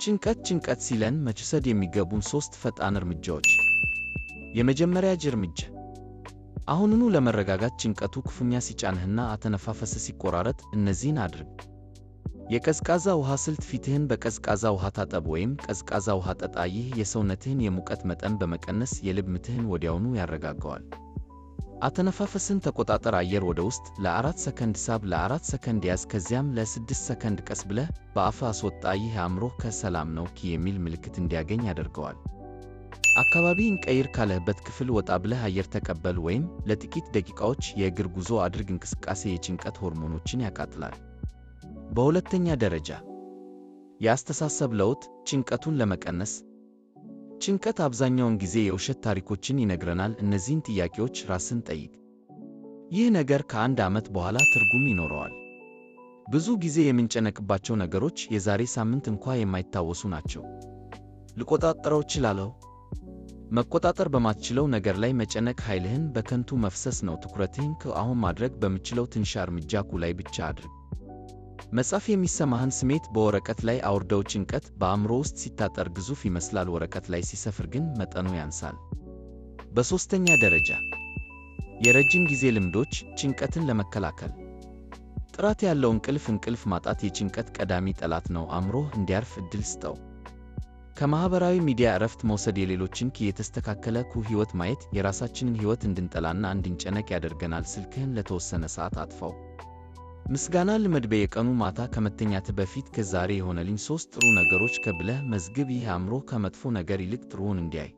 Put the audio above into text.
ጭንቀት ሲለን መውሰድ የሚገቡን 3 ፈጣን እርምጃዎች። የመጀመሪያ እርምጃ፣ አሁኑኑ ለመረጋጋት። ጭንቀቱ ክፉኛ ሲጫንህና አተነፋፈስህ ሲቆራረጥ እነዚህን አድርግ። የቀዝቃዛ ውሃ ስልት፣ ፊትህን በቀዝቃዛ ውሃ ታጠብ ወይም ቀዝቃዛ ውሃ ጠጣ። ይህ የሰውነትህን የሙቀት መጠን በመቀነስ የልብ ምትህን ወዲያውኑ ያረጋጋዋል። አተነፋፈስን ተቆጣጠር። አየር ወደ ውስጥ ለ4 ሰከንድ ሳብ፣ ለ4 ሰከንድ ያዝ፣ ከዚያም ለ6 ሰከንድ ቀስ ብለህ በአፍህ አስወጣ። ይህ አእምሮህ ከሰላም ነው የሚል ምልክት እንዲያገኝ ያደርገዋል። አካባቢህን ቀይር። ካለህበት ክፍል ወጣ ብለህ አየር ተቀበል ወይም ለጥቂት ደቂቃዎች የእግር ጉዞ አድርግ። እንቅስቃሴ የጭንቀት ሆርሞኖችን ያቃጥላል። በሁለተኛ ደረጃ፣ የአስተሳሰብ ለውጥ። ጭንቀቱን ለመቀነስ። ጭንቀት አብዛኛውን ጊዜ የውሸት ታሪኮችን ይነግረናል። እነዚህን ጥያቄዎች ራስን ጠይቅ። ይህ ነገር ከ1 ዓመት በኋላ ትርጉም ይኖረዋል? ብዙ ጊዜ የምንጨነቅባቸው ነገሮች የዛሬ ሳምንት እንኳ የማይታወሱ ናቸው። ልቆጣጠረው እችላለሁ? መቆጣጠር በማትችለው ነገር ላይ መጨነቅ ኃይልህን በከንቱ መፍሰስ ነው። ትኩረትህን አሁን ማድረግ በምችለው ትንሽ እርምጃ ላይ ብቻ አድርግ። መጻፍ። የሚሰማህን ስሜት በወረቀት ላይ አውርደው። ጭንቀት በአእምሮ ውስጥ ሲታጠር ግዙፍ ይመስላል፣ ወረቀት ላይ ሲሰፍር ግን መጠኑ ያንሳል። በሦስተኛ ደረጃ፣ የረጅም ጊዜ ልምዶች። ጭንቀትን ለመከላከል ጥራት ያለው እንቅልፍ። እንቅልፍ ማጣት የጭንቀት ቀዳሚ ጠላት ነው። አእምሮህ እንዲያርፍ ዕድል ስጠው። ከማኅበራዊ ሚዲያ እረፍት መውሰድ። የሌሎችን የተስተካከለ ሕይወት ማየት የራሳችንን ሕይወት እንድንጠላና እንድንጨነቅ ያደርገናል። ስልክህን ለተወሰነ ሰዓት አጥፋው። ምስጋና ልመድ። በየቀኑ ማታ ከመተኛትህ በፊት ከዛሬ የሆነልኝ 3 ጥሩ ነገሮች ብለህ መዝግብ። ይህ አእምሮህ ከመጥፎ ነገር ይልቅ ጥሩውን እንዲያይ